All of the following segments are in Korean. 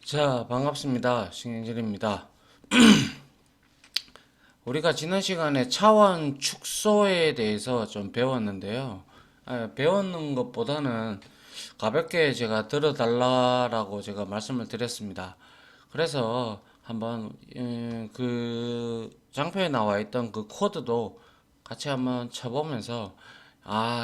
자, 반갑습니다. 신경질입니다. 우리가 지난 시간에 차원 축소에 대해서 좀 배웠는데요. 배웠는 것보다는 가볍게 제가 들어달라고 제가 말씀을 드렸습니다. 그래서 한번 그 장표에 나와 있던 그 코드도 같이 한번 쳐보면서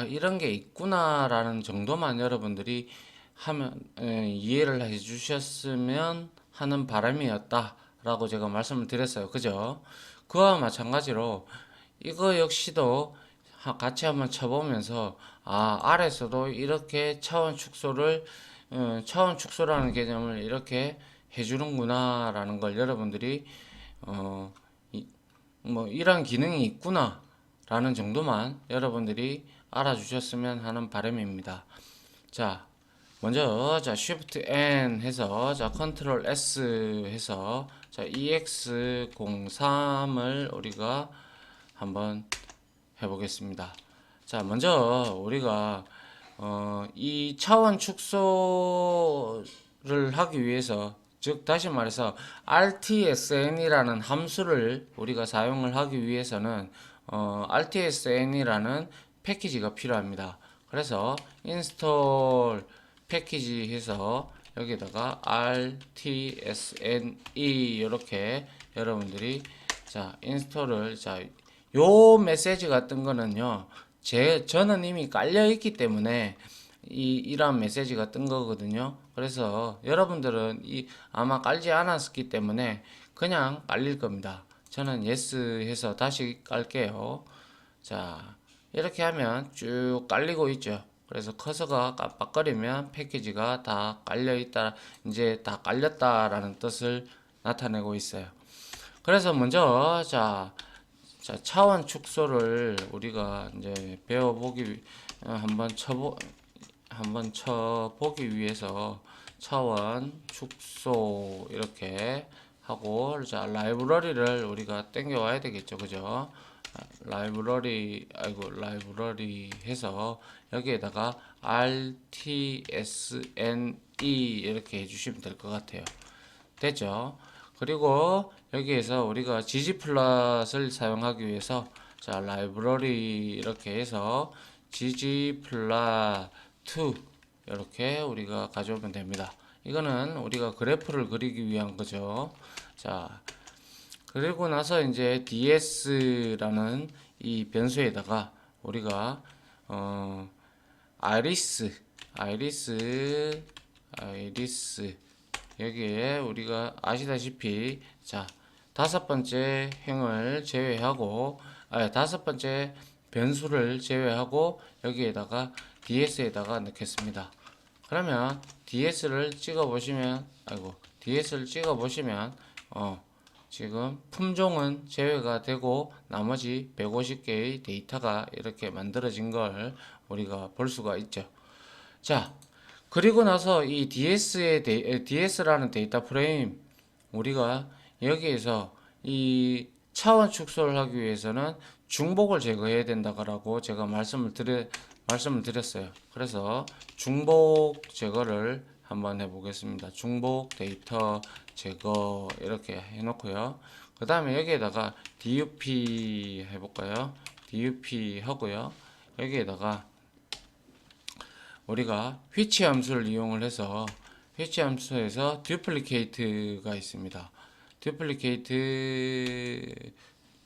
이런 게 있구나라는 정도만 여러분들이 하면 이해를 해 주셨으면 하는 바람이었다라고 제가 말씀을 드렸어요. 그죠? 그와 마찬가지로 이거 역시도 같이 한번 쳐보면서 아래서도 이렇게 차원 축소라는 개념을 이렇게 해주는구나라는 걸 여러분들이 어, 뭐 이런 기능이 있구나라는 정도만 여러분들이 알아주셨으면 하는 바람입니다. 자, 먼저 Shift N 해서 Ctrl S 해서 EX03을 우리가 한번 해보겠습니다. 자, 먼저 우리가 이 차원 축소를 하기 위해서, 즉 다시 말해서 rtsn이라는 함수를 우리가 사용을 하기 위해서는 rtsn이라는 패키지가 필요합니다. 그래서 install 패키지 해서 여기다가 rtsne 이렇게 여러분들이 인스톨을 요 메시지 같은 거는요, 저는 이미 깔려 있기 때문에 이러한 메시지가 뜬 거거든요. 그래서 여러분들은 아마 깔지 않았기 때문에 그냥 깔릴 겁니다. 저는 yes 해서 다시 깔게요. 자, 이렇게 하면 쭉 깔리고 있죠. 그래서 커서가 깜빡거리면 패키지가 다 깔려 있다, 이제 다 깔렸다라는 뜻을 나타내고 있어요. 그래서 먼저 차원 축소를 우리가 이제 배워보기 한번 쳐보기 위해서 차원 축소 이렇게 하고 라이브러리를 우리가 땡겨 와야 되겠죠, 그죠? 라이브러리 해서 여기에다가 rtsne 이렇게 해주시면 될 것 같아요. 됐죠? 그리고 여기에서 우리가 ggplot을 사용하기 위해서 라이브러리 이렇게 해서 ggplot2 이렇게 우리가 가져오면 됩니다. 이거는 우리가 그래프를 그리기 위한 거죠. 자, 그리고 나서 이제 ds라는 이 변수에다가 우리가 아이리스 여기에 우리가 아시다시피 다섯 번째 행을 제외하고 다섯 번째 변수를 제외하고 여기에다가 ds에다가 넣겠습니다. 그러면 ds를 찍어 보시면 지금 품종은 제외가 되고 나머지 150개의 데이터가 이렇게 만들어진 걸 우리가 볼 수가 있죠. 자, 그리고 나서 이 DS라는 데이터 프레임, 우리가 여기에서 이 차원 축소를 하기 위해서는 중복을 제거해야 된다고 제가 말씀을 드렸어요. 그래서 중복 제거를 한번 해보겠습니다. 중복 데이터 제거 이렇게 해놓고요. 그 다음에 여기에다가 DUP 해볼까요? DUP 하고요. 여기에다가 우리가 which 함수를 이용을 해서 which 함수에서 duplicate가 있습니다.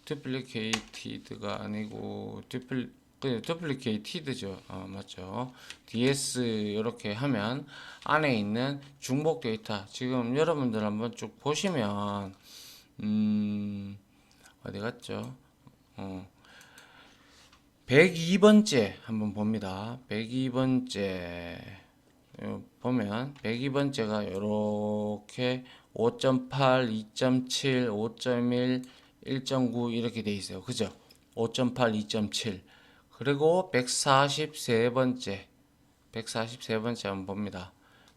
duplicated가 아니고 duplicated죠. 맞죠? ds 이렇게 하면 안에 있는 중복 데이터, 지금 여러분들 한번 쭉 보시면 어디 갔죠? 102번째 한번 봅니다. 102번째 보면 102번째가 이렇게 5.8, 2.7, 5.1, 1.9 이렇게 돼 있어요. 그죠? 5.8, 2.7. 그리고 143번째 한번 봅니다.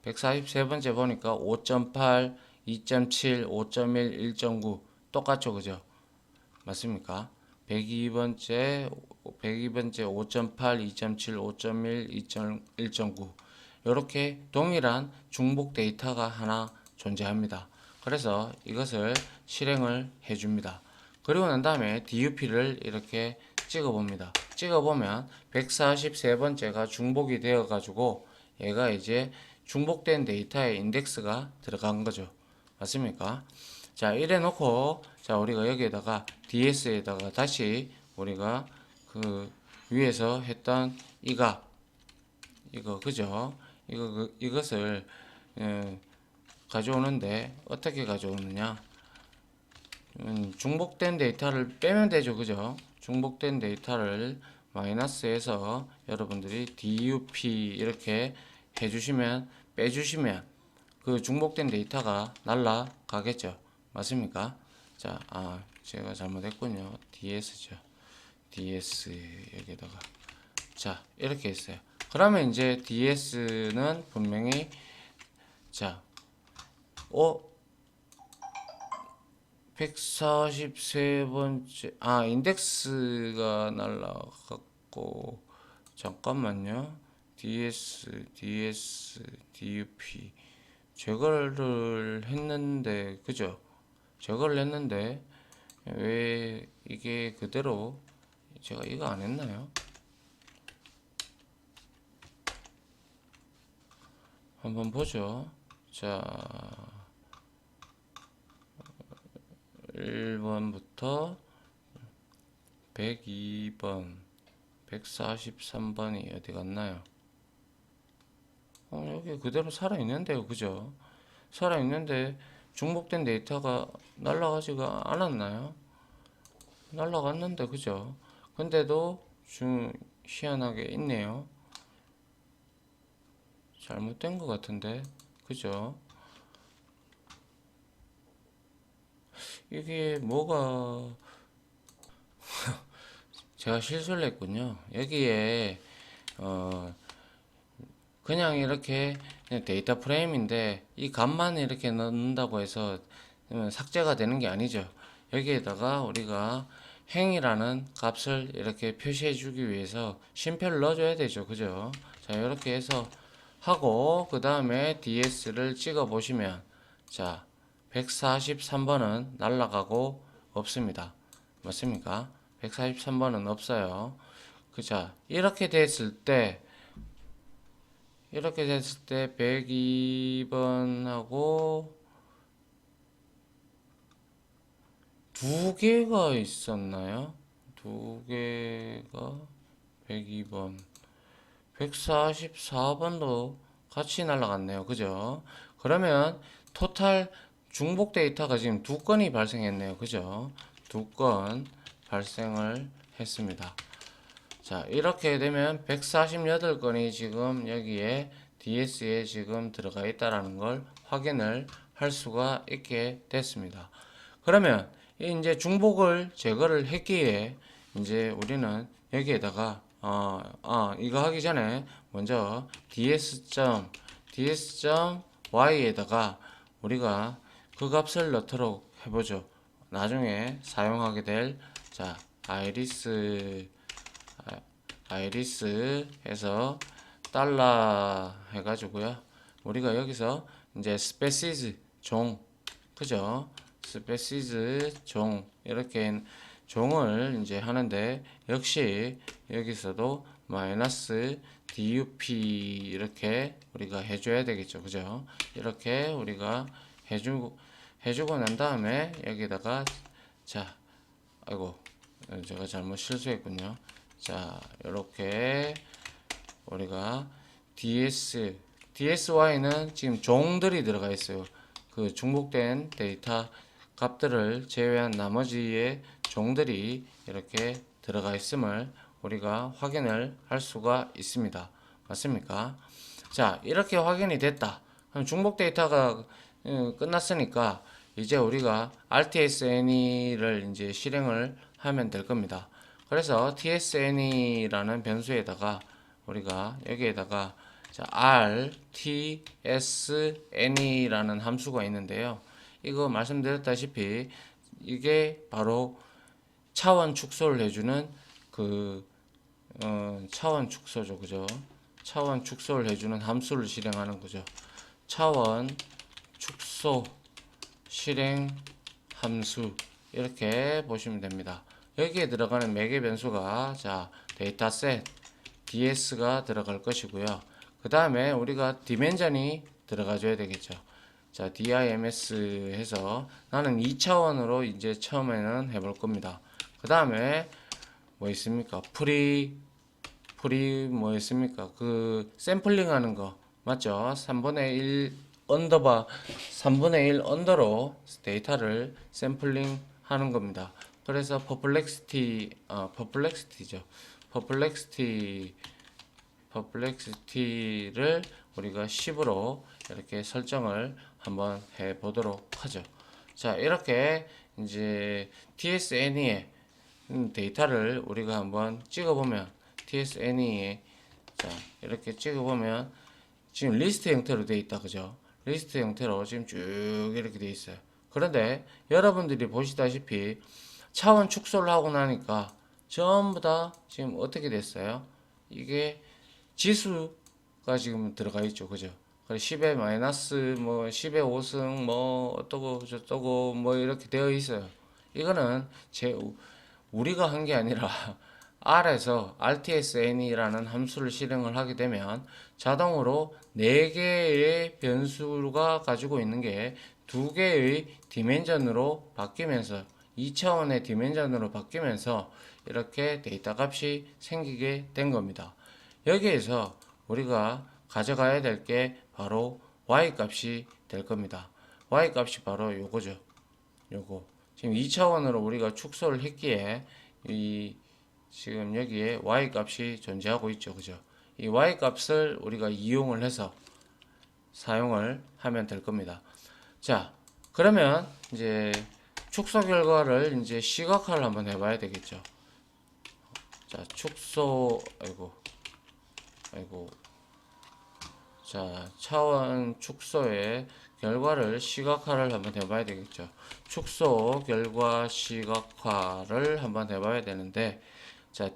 143번째 보니까 5.8, 2.7, 5.1, 1.9 똑같죠, 그죠? 맞습니까? 102번째 5.8, 2.7, 5.1, 1.9 이렇게 동일한 중복 데이터가 하나 존재합니다. 그래서 이것을 실행을 해줍니다. 그리고 난 다음에 DUP를 이렇게 찍어봅니다. 찍어보면 143번째가 중복이 되어 가지고 얘가 이제 중복된 데이터의 인덱스가 들어간 거죠. 맞습니까? 자, 이래 놓고 자, 우리가 여기에다가 DS에다가 다시 우리가 그 위에서 했던 이거 그죠? 이것을 가져오는데 어떻게 가져오느냐? 중복된 데이터를 빼면 되죠, 그죠? 중복된 데이터를 마이너스해서 여러분들이 DUP 이렇게 해주시면 빼주시면 그 중복된 데이터가 날라가겠죠. 맞습니까? 자, 제가 잘못했군요. DS죠. DS 여기다가 자, 이렇게 했어요. 그러면 이제 DS는 분명히 자, 143번째 인덱스가 날라갔고 잠깐만요. DUP 제거를 했는데 그죠? 제거를 했는데 왜 이게 그대로 제가 이거 안 했나요? 한번 보죠. 자, 1번부터 102번, 143번이 어디 갔나요? 여기 그대로 살아있는데요. 그죠? 살아있는데 중복된 데이터가 날라가지가 않았나요? 날라갔는데, 그죠? 근데도 희한하게 있네요. 잘못된 것 같은데, 그죠? 이게 뭐가 제가 실수를 했군요. 여기에 그냥 이렇게 데이터 프레임인데 이 값만 이렇게 넣는다고 해서 삭제가 되는 게 아니죠. 여기에다가 우리가 행이라는 값을 이렇게 표시해 주기 위해서 쉼표를 넣어줘야 되죠. 그죠? 자, 이렇게 해서 하고 그 다음에 DS를 찍어 보시면 자, 143번은 날라가고 없습니다. 맞습니까? 143번은 없어요. 그자, 이렇게 됐을 때 102번하고 두 개가 있었나요? 두 개가 102번, 144번도 같이 날라갔네요. 그죠? 그러면 토탈 중복 데이터가 지금 두 건이 발생했네요. 그죠? 두 건 발생을 했습니다. 자, 이렇게 되면 148건이 지금 여기에 DS에 지금 들어가 있다라는 걸 확인을 할 수가 있게 됐습니다. 그러면 이제 중복을 제거를 했기에 이제 우리는 여기에다가 이거 하기 전에 먼저 ds.y에다가 우리가 그 값을 넣도록 해보죠. 나중에 사용하게 될 자, 아이리스 해서 달러 해가지고요. 우리가 여기서 이제 스페시즈 종 그죠? 스페시즈 종 이렇게 종을 이제 하는데 역시 여기서도 마이너스 DUP 이렇게 우리가 해줘야 되겠죠. 그죠? 이렇게 우리가 해주고 난 다음에 여기다가 자, 아이고 제가 잘못 실수했군요. 자, 이렇게 우리가 DSY는 지금 종들이 들어가 있어요. 그 중복된 데이터 값들을 제외한 나머지의 종들이 이렇게 들어가 있음을 우리가 확인을 할 수가 있습니다. 맞습니까? 자, 이렇게 확인이 됐다. 그럼 중복 데이터가 끝났으니까 이제 우리가 RTSNE를 이제 실행을 하면 될 겁니다. 그래서 tsne라는 변수에다가 우리가 여기에다가 rtsne라는 함수가 있는데요. 이거 말씀드렸다시피 이게 바로 차원 축소를 해주는 그 차원 축소죠. 그죠? 차원 축소를 해주는 함수를 실행하는 거죠. 차원 축소 축소 실행 함수 이렇게 보시면 됩니다. 여기에 들어가는 매개 변수가 자 데이터셋 ds가 들어갈 것이고요. 그 다음에 우리가 디멘전이 들어가줘야 되겠죠. 자 dims 해서 나는 2차원으로 이제 처음에는 해볼 겁니다. 그 다음에 뭐 있습니까? 프리 뭐 있습니까? 그 샘플링 하는 거 맞죠? 3분의 1 언더바 3분의 1 언더로 데이터를 샘플링 하는 겁니다. 그래서 퍼플렉시티죠. 퍼플렉시티를 우리가 10으로 이렇게 설정을 한번 해 보도록 하죠. 자, 이렇게 이제 TSNE에 데이터를 우리가 한번 찍어보면 TSNE에 자 이렇게 찍어보면 지금 리스트 형태로 되어 있다 그죠? 리스트 형태로 지금 쭉 이렇게 되어 있어요. 그런데 여러분들이 보시다시피 차원 축소를 하고 나니까 전부 다 지금 어떻게 됐어요? 이게 지수가 지금 들어가 있죠 그죠? 10의 마이너스 뭐 10의 5승 뭐 어떠고 저떠고 뭐 이렇게 되어 있어요. 이거는 우리가 한 게 아니라 R에서 RTSN이라는 함수를 실행을 하게 되면 자동으로 4개의 변수가 가지고 있는 게 2개의 디멘전으로 바뀌면서 2차원의 디멘전으로 바뀌면서 이렇게 데이터 값이 생기게 된 겁니다. 여기에서 우리가 가져가야 될 게 바로 Y 값이 될 겁니다. Y 값이 바로 요거죠. 요거. 지금 2차원으로 우리가 축소를 했기에 지금 여기에 y 값이 존재하고 있죠. 그죠? 이 y 값을 우리가 이용을 해서 사용을 하면 될 겁니다. 자, 그러면 이제 축소 결과를 이제 시각화를 한번 해봐야 되겠죠. 자, 아이고. 자, 차원 축소의 결과를 시각화를 한번 해봐야 되겠죠. 축소 결과 시각화를 한번 해봐야 되는데, 자,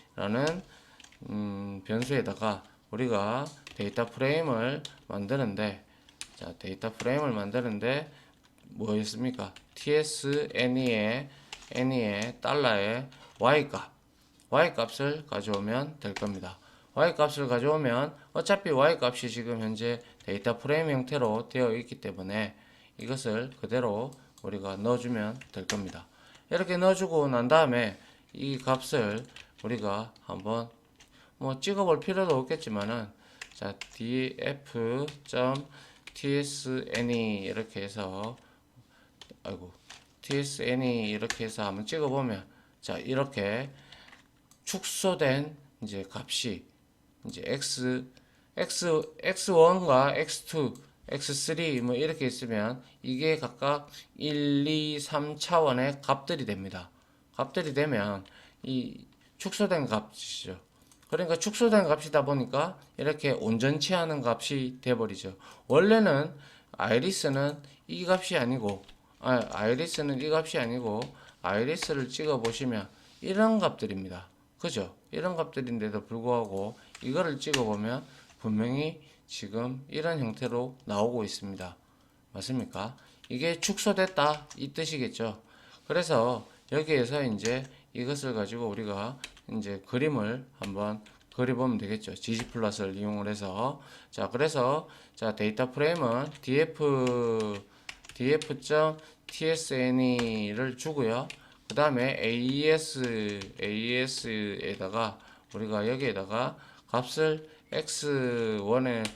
tsne라는 변수에다가 우리가 데이터 프레임을 만드는데, 자, 데이터 프레임을 만드는데 뭐였습니까? tsne의 달러의 y 값을 가져오면 될 겁니다. y 값을 가져오면 어차피 y 값이 지금 현재 데이터 프레임 형태로 되어 있기 때문에 이것을 그대로 우리가 넣어주면 될 겁니다. 이렇게 넣어주고 난 다음에 이 값을 우리가 한번 뭐 찍어볼 필요도 없겠지만은 자 df.tsne 이렇게 해서 tsne 이렇게 해서 한번 찍어보면 자 이렇게 축소된 이제 값이 이제 x1과 x2, x3 뭐 이렇게 있으면 이게 각각 1, 2, 3차원의 값들이 됩니다. 값들이 되면 이 축소된 값이죠. 그러니까 축소된 값이다 보니까 이렇게 온전치 않은 값이 돼버리죠. 원래는 아이리스는 이 값이 아니고 아이리스를 찍어 보시면 이런 값들입니다. 그죠? 이런 값들인데도 불구하고 이거를 찍어 보면 분명히 지금 이런 형태로 나오고 있습니다. 맞습니까? 이게 축소됐다 이 뜻이겠죠. 그래서 여기에서 이제 이것을 가지고 우리가 이제 그림을 한번 그려보면 되겠죠. gg플러스를 이용을 해서 자 그래서 자 데이터 프레임은 df.tsne를 주고요. 그 다음에 AES에다가 우리가 여기에다가 값을 x1에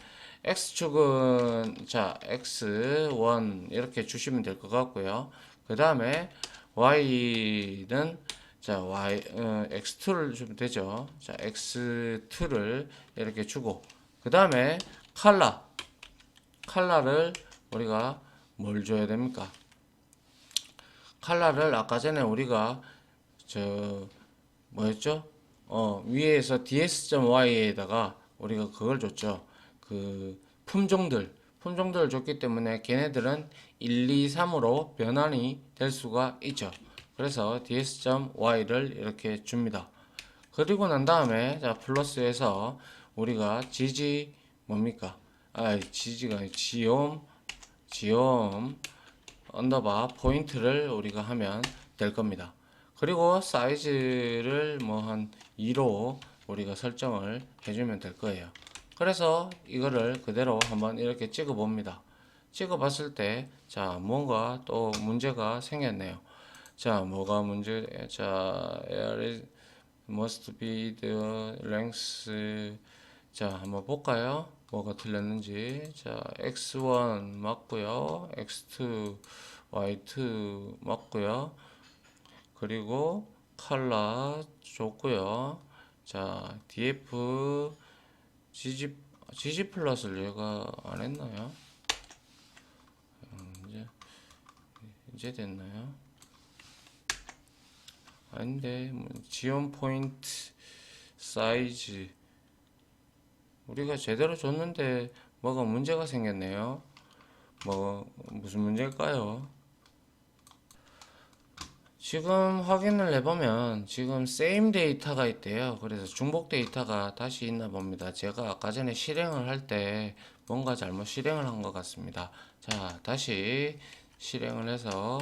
x축은 자 x1 이렇게 주시면 될 것 같고요. 그 다음에 y는 자 x2를 주면 되죠. 자 x2를 이렇게 주고 그 다음에 컬러를 우리가 뭘 줘야 됩니까? 컬러를 아까 전에 우리가 뭐였죠? 위에서 ds.y에다가 우리가 그걸 줬죠. 그 품종들을 줬기 때문에 걔네들은 1, 2, 3으로 변환이 될 수가 있죠. 그래서 ds.y를 이렇게 줍니다. 그리고 난 다음에 자 플러스해서 우리가 지지 뭡니까? 지지가 아니라 지옴 언더바 포인트를 우리가 하면 될 겁니다. 그리고 사이즈를 뭐 한 2로 우리가 설정을 해주면 될 거예요. 그래서 이거를 그대로 한번 이렇게 찍어 봅니다. 찍어 봤을 때, 자, 뭔가 또 문제가 생겼네요. 자, 뭐가 문제, 자, must be the length. 자, 한번 볼까요? 뭐가 틀렸는지. 자, x1 맞고요. x2, y2 맞고요. 그리고 컬러 좋고요. 자, df gg 플러스를 얘가 안 했나요? 이제 됐나요? 아닌데 지원 포인트 사이즈 우리가 제대로 줬는데 뭐가 문제가 생겼네요. 뭐 무슨 문제일까요? 지금 확인을 해보면 지금 same 데이터가 있대요. 그래서 중복 데이터가 다시 있나 봅니다. 제가 아까 전에 실행을 할 때 뭔가 잘못 실행을 한 것 같습니다. 자, 다시 실행을 해서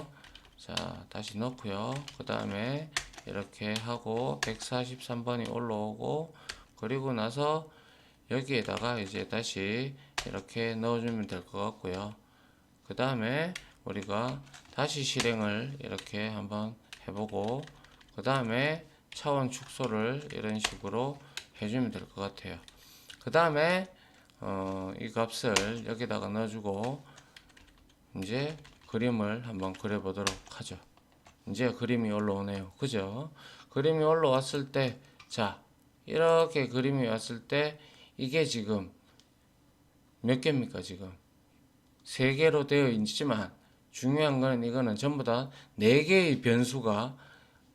자, 다시 넣고요. 그 다음에 이렇게 하고 143번이 올라오고 그리고 나서 여기에다가 이제 다시 이렇게 넣어주면 될 것 같고요. 그 다음에 우리가 다시 실행을 이렇게 한번 해보고 그 다음에 차원 축소를 이런 식으로 해주면 될 것 같아요. 그 다음에 이 값을 여기다가 넣어주고 이제 그림을 한번 그려보도록 하죠. 이제 그림이 올라오네요. 그죠? 그림이 올라왔을 때, 자, 이렇게 그림이 왔을 때, 이게 지금 몇 개입니까, 지금? 3개로 되어 있지만, 중요한 거는 이거는 전부 다 4개의 변수가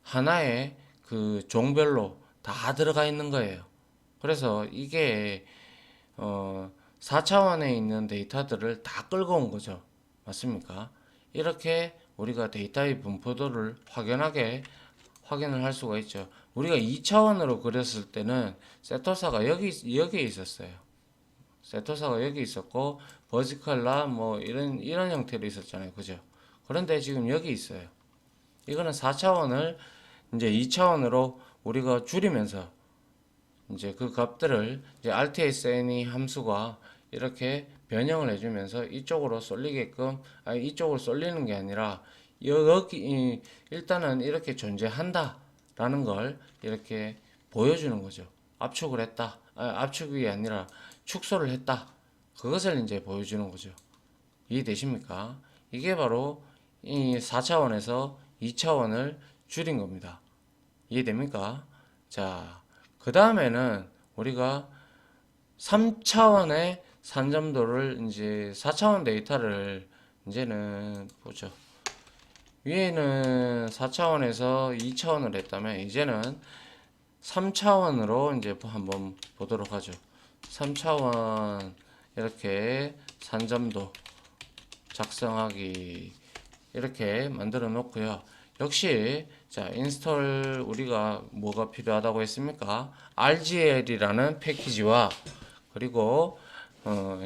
하나의 그 종별로 다 들어가 있는 거예요. 그래서 이게, 4차원에 있는 데이터들을 다 끌고 온 거죠. 맞습니까? 이렇게 우리가 데이터의 분포도를 확연하게 확인을 할 수가 있죠. 우리가 2차원으로 그렸을 때는 세토사가 여기에 있었어요. 세토사가 여기 있었고 버지컬라 뭐 이런 형태로 있었잖아요. 그죠? 그런데 지금 여기 있어요. 이거는 4차원을 이제 2차원으로 우리가 줄이면서 이제 그 값들을 이제 RTSN이 함수가 이렇게 변형을 해주면서 이쪽으로 쏠리게끔 이쪽으로 쏠리는 게 아니라 여기 일단은 이렇게 존재한다라는 걸 이렇게 보여주는 거죠. 압축을 했다. 압축이 아니라 축소를 했다. 그것을 이제 보여주는 거죠. 이해되십니까? 이게 바로 이 4차원에서 2차원을 줄인 겁니다. 이해됩니까? 자, 그 다음에는 우리가 3차원의 산점도를 이제 4차원 데이터를 이제는 보죠. 위에는 4차원에서 2차원을 했다면 이제는 3차원으로 이제 한번 보도록 하죠. 3차원 이렇게 산점도 작성하기 이렇게 만들어 놓고요. 역시 자 인스톨 우리가 뭐가 필요하다고 했습니까? RGL이라는 패키지와 그리고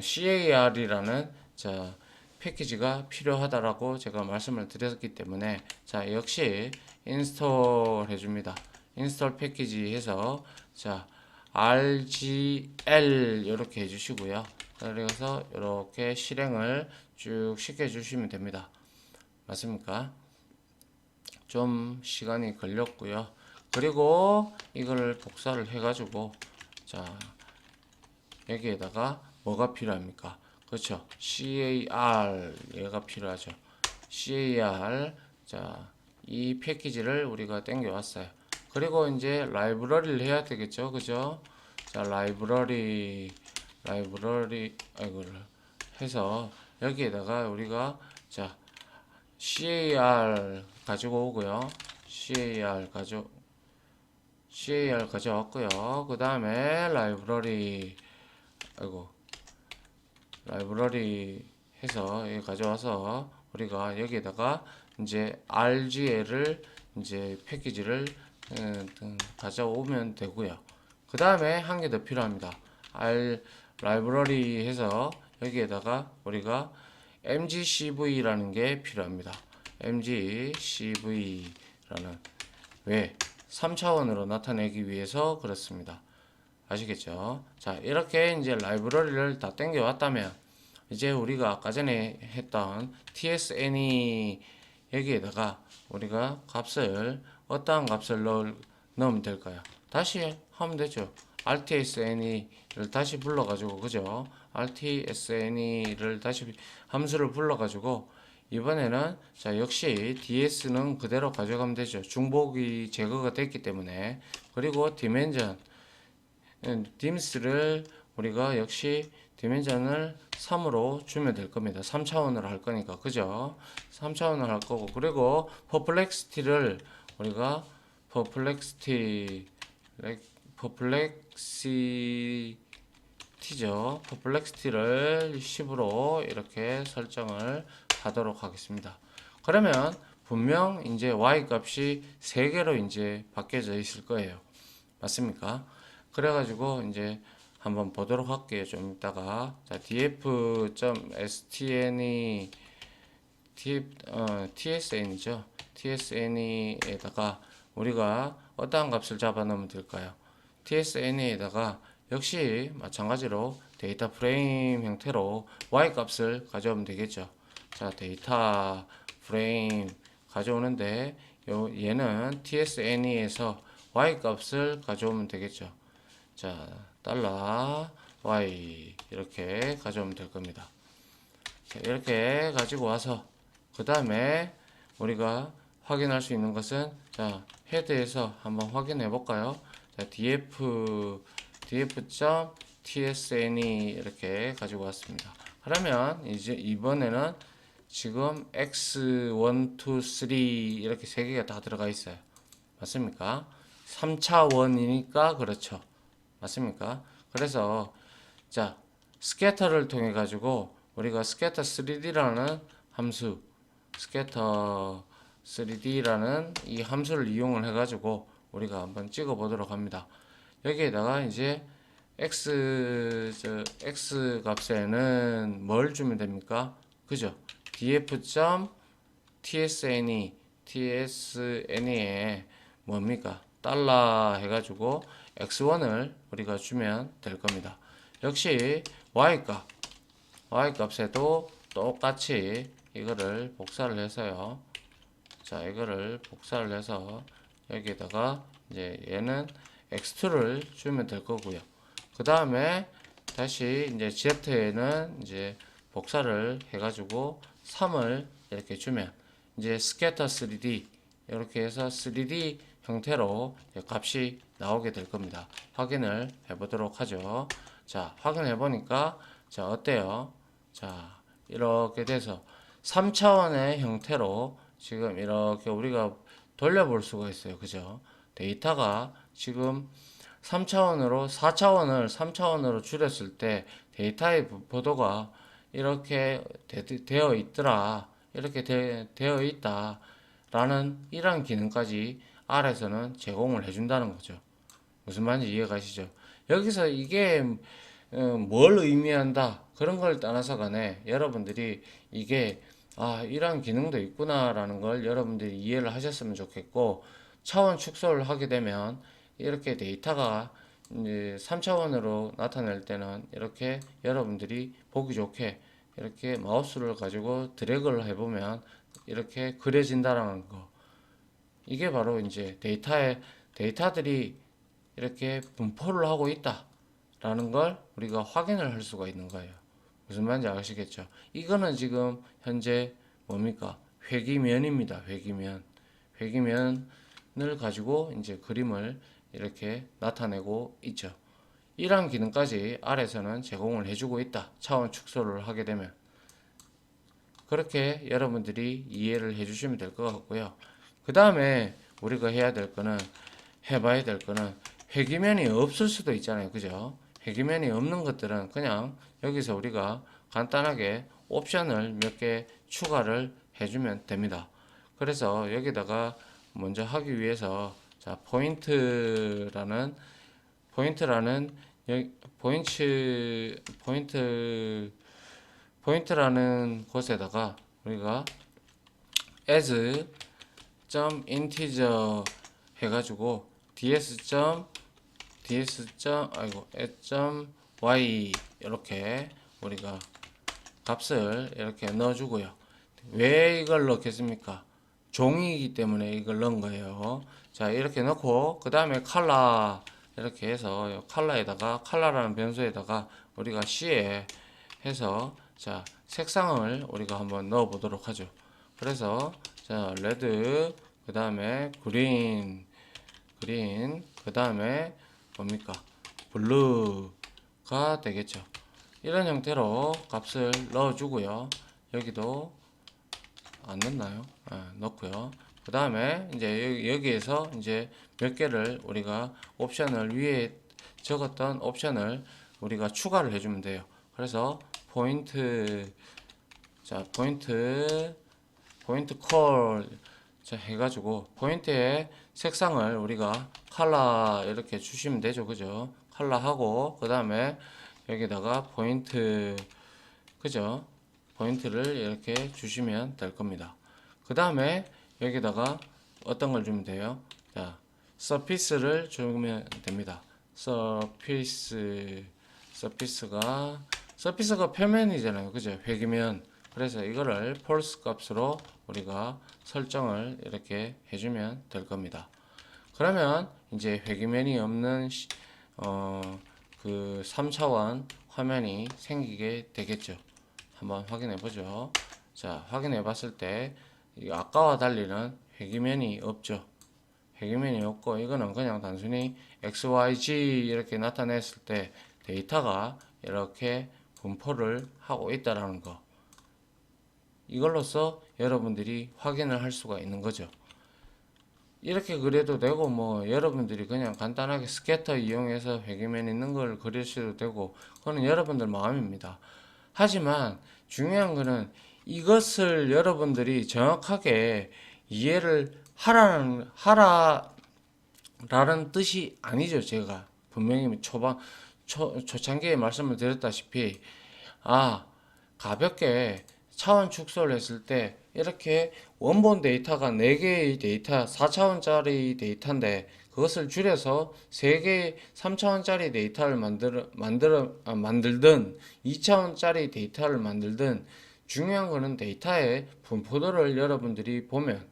CAR이라는 자 패키지가 필요하다라고 제가 말씀을 드렸기 때문에 자 역시 인스톨 해줍니다. 인스톨 패키지 해서 자 RGL 이렇게 해주시고요. 그래서 이렇게 실행을 쭉 시켜 주시면 됩니다. 맞습니까? 좀 시간이 걸렸고요. 그리고 이거를 복사를 해가지고 자 여기에다가 뭐가 필요합니까? 그렇죠. CAR 얘가 필요하죠. CAR 자 이 패키지를 우리가 땡겨 왔어요. 그리고 이제 라이브러리를 해야 되겠죠. 그죠? 자 라이브러리 이거를 해서 여기에다가 우리가 자 CAR 가지고 오고요. CAR 가져왔고요. 그 다음에 라이브러리 해서 여기 가져와서 우리가 여기에다가 이제 RGL을 이제 패키지를 가져오면 되고요. 그 다음에 한 개 더 필요합니다. R 라이브러리 해서 여기에다가 우리가 mgcv라는 게 필요합니다. mgcv라는 왜 3차원으로 나타내기 위해서 그렇습니다. 아시겠죠? 자, 이렇게 이제 라이브러리를 다 땡겨 왔다면 이제 우리가 아까 전에 했던 tsne 여기에다가 우리가 값을 어떠한 값을 넣으면 될까요? 다시 하면 되죠. rtsne를 다시 불러가지고 그죠? rtsne를 다시 함수를 불러가지고 이번에는 자 역시 ds는 그대로 가져가면 되죠. 중복이 제거가 됐기 때문에. 그리고 dimension dims를 우리가 역시 디멘전을 3으로 주면 될 겁니다. 3차원으로 할 거니까 그죠? 3차원으로 할 거고 그리고 perplexity를 우리가 perplexity를 10으로 이렇게 설정을 하도록 하겠습니다. 그러면 분명 이제 y 값이 3개로 이제 바뀌어져 있을 거예요. 맞습니까? 그래가지고 이제 한번 보도록 할게요. 좀 이따가. 자, df.stne tsn이죠. tsne에다가 우리가 어떠한 값을 잡아 넣으면 될까요? tsne에다가 역시 마찬가지로 데이터 프레임 형태로 y 값을 가져오면 되겠죠. 자, 데이터 프레임 가져오는데 얘는 tsne에서 y 값을 가져오면 되겠죠. 자, 달러 y 이렇게 가져오면 될 겁니다. 자, 이렇게 가지고 와서 그 다음에 우리가 확인할 수 있는 것은 자 헤드에서 한번 확인해 볼까요? 자, df.tsne 이렇게 가지고 왔습니다. 그러면 이제 이번에는 지금 x1, 2, 3 이렇게 세 개가 다 들어가 있어요. 맞습니까? 3차원이니까 그렇죠. 맞습니까? 그래서 자 스캐터를 통해 가지고 우리가 scatter 3D라는 함수 scatter 3D라는 이 함수를 이용을 해 가지고 우리가 한번 찍어 보도록 합니다. 여기에다가 이제 x 값에는 뭘 주면 됩니까? 그죠? df.tsne에 뭡니까? 달러 해가지고 x1을 우리가 주면 될 겁니다. 역시 y값에도 똑같이 이거를 복사를 해서요. 자, 이거를 복사를 해서 여기에다가 이제 얘는 x2를 주면 될 거고요. 그 다음에 다시 이제 z에는 이제 복사를 해가지고 3을 이렇게 주면 이제 scatter 3D 이렇게 해서 3D 형태로 값이 나오게 될 겁니다. 확인을 해보도록 하죠. 자, 확인해 보니까 자 어때요? 자, 이렇게 돼서 3차원의 형태로 지금 이렇게 우리가 돌려볼 수가 있어요. 그죠? 데이터가 지금 3차원으로 4차원을 3차원으로 줄였을 때 데이터의 보도가 이렇게 되어 있더라. 이렇게 되어 있다. 라는 이러한 기능까지 R에서는 제공을 해준다는 거죠. 무슨 말인지 이해가시죠? 여기서 이게 뭘 의미한다 그런 걸 떠나서 간에 여러분들이 이게 이러한 기능도 있구나라는 걸 여러분들이 이해를 하셨으면 좋겠고 차원 축소를 하게 되면 이렇게 데이터가 이제 3차원으로 나타낼 때는 이렇게 여러분들이 보기 좋게 이렇게 마우스를 가지고 드래그를 해보면 이렇게 그려진다라는 거. 이게 바로 이제 데이터들이 이렇게 분포를 하고 있다라는 걸 우리가 확인을 할 수가 있는 거예요. 무슨 말인지 아시겠죠? 이거는 지금 현재 뭡니까? 회기면입니다. 회기면을 가지고 이제 그림을 이렇게 나타내고 있죠. 이러한 기능까지 R에서는 제공을 해주고 있다. 차원 축소를 하게 되면. 그렇게 여러분들이 이해를 해주시면 될 것 같고요. 그 다음에 우리가 해봐야 될 거는 회기면이 없을 수도 있잖아요. 그죠? 회기면이 없는 것들은 그냥 여기서 우리가 간단하게 옵션을 몇 개 추가를 해주면 됩니다. 그래서 여기다가 먼저 하기 위해서 자, 포인트라는 포인트라는 곳에다가 우리가 as integer 해가지고 y 이렇게 우리가 값을 이렇게 넣어주고요. 왜 이걸 넣겠습니까? 종이기 때문에 이걸 넣은 거예요. 자, 이렇게 넣고 그 다음에 컬러 이렇게 해서 컬러라는 변수에다가 우리가 C에 해서 자, 색상을 우리가 한번 넣어 보도록 하죠. 그래서 자, 레드 그 다음에 그린 그 다음에 뭡니까? 블루가 되겠죠. 이런 형태로 값을 넣어주고요. 여기도 안 넣나요? 넣고요. 그 다음에 이제 여기에서 이제 몇 개를 우리가 옵션을 위에 적었던 옵션을 우리가 추가를 해주면 돼요. 그래서 포인트 콜 자 해가지고 포인트의 색상을 우리가 컬러 이렇게 주시면 되죠. 그죠? 컬러 하고 그 다음에 여기다가 그죠? 포인트를 이렇게 주시면 될 겁니다. 그 다음에 여기다가 어떤 걸 주면 돼요? 자, 서피스를 주면 됩니다. 서피스가 표면이잖아요. 그죠? 회기면. 그래서 이거를 false 값으로 우리가 설정을 이렇게 해주면 될 겁니다. 그러면 이제 회기면이 없는 그 3차원 화면이 생기게 되겠죠. 한번 확인해 보죠. 자, 확인해 봤을 때 아까와 달리는 회기면이 없죠. 회기면이 없고 이거는 그냥 단순히 XYZ 이렇게 나타냈을 때 데이터가 이렇게 분포를 하고 있다라는 거. 이걸로써 여러분들이 확인을 할 수가 있는 거죠. 이렇게 그려도 되고 뭐 여러분들이 그냥 간단하게 스캐터 이용해서 회기면 있는 걸 그리셔도 되고 그거는 여러분들 마음입니다. 하지만 중요한 거는 이것을 여러분들이 정확하게 이해를 하라는 뜻이 아니죠. 제가 분명히 초창기에 말씀을 드렸다시피 가볍게 차원 축소를 했을 때 이렇게 원본 데이터가 4개의 데이터 4차원짜리 데이터인데 그것을 줄여서 3개의 3차원짜리 데이터를 만들든 2차원짜리 데이터를 만들든 중요한 거는 데이터의 분포도를 여러분들이 보면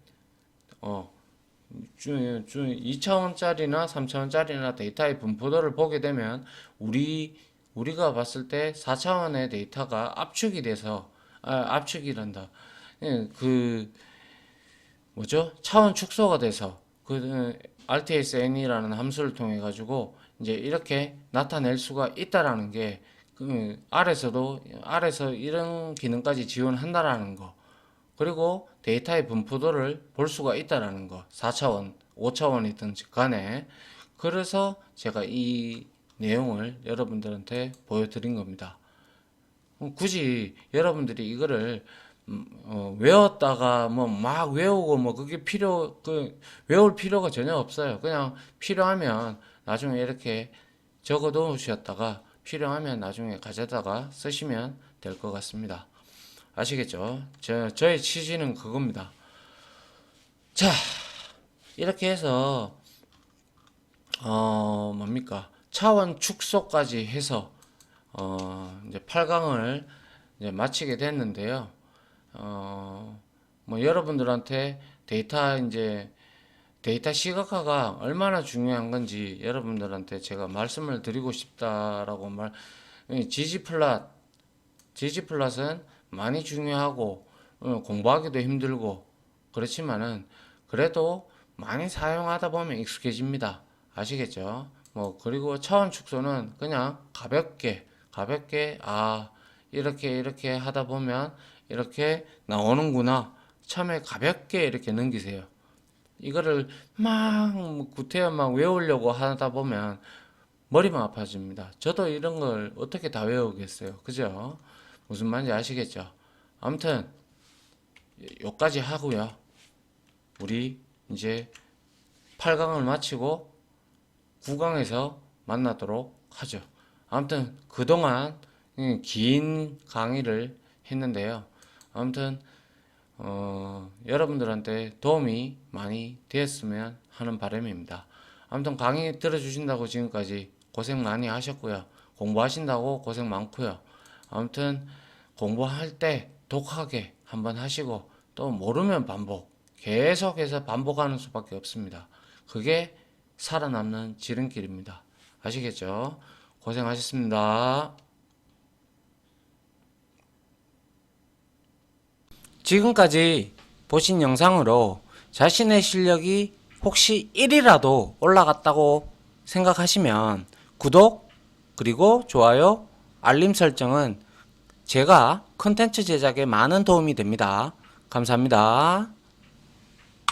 2차원짜리나 3차원짜리나 데이터의 분포도를 보게 되면 우리가 봤을 때 4차원의 데이터가 압축이 돼서 압축이란다. 그 뭐죠? 차원 축소가 돼서 그 RTSN이라는 함수를 통해 가지고 이제 이렇게 나타낼 수가 있다라는 게 아래서 이런 기능까지 지원한다라는 거. 그리고 데이터의 분포도를 볼 수가 있다라는 거. 4차원, 5차원이든 간에. 그래서 제가 이 내용을 여러분들한테 보여드린 겁니다. 굳이 여러분들이 이거를 외웠다가 뭐 막 외우고 뭐 그게 외울 필요가 전혀 없어요. 그냥 필요하면 나중에 이렇게 적어 놓으셨다가 필요하면 나중에 가져다가 쓰시면 될 것 같습니다. 아시겠죠? 저의 취지는 그겁니다. 자, 이렇게 해서 뭡니까? 차원 축소까지 해서 이제 8강을 이제 마치게 됐는데요. 뭐 여러분들한테 데이터 시각화가 얼마나 중요한 건지 여러분들한테 제가 말씀을 드리고 싶다라고 지지플랫은 많이 중요하고 공부하기도 힘들고 그렇지만은 그래도 많이 사용하다 보면 익숙해집니다. 아시겠죠? 뭐 그리고 차원 축소는 그냥 가볍게 이렇게 하다 보면 이렇게 나오는구나. 처음에 가볍게 이렇게 넘기세요. 이거를 구태여 막 외우려고 하다 보면 머리만 아파집니다. 저도 이런 걸 어떻게 다 외우겠어요. 그죠? 무슨 말인지 아시겠죠? 아무튼 여기까지 하고요. 우리 이제 8강을 마치고 9강에서 만나도록 하죠. 아무튼 그동안 긴 강의를 했는데요. 아무튼 여러분들한테 도움이 많이 되었으면 하는 바람입니다. 아무튼 강의 들어주신다고 지금까지 고생 많이 하셨고요. 공부하신다고 고생 많고요. 아무튼 공부할 때 독하게 한번 하시고 또 모르면 반복, 계속해서 반복하는 수밖에 없습니다. 그게 살아남는 지름길입니다. 아시겠죠? 고생하셨습니다. 지금까지 보신 영상으로 자신의 실력이 혹시 1이라도 올라갔다고 생각하시면 구독, 그리고 좋아요, 알림 설정은 제가 컨텐츠 제작에 많은 도움이 됩니다. 감사합니다.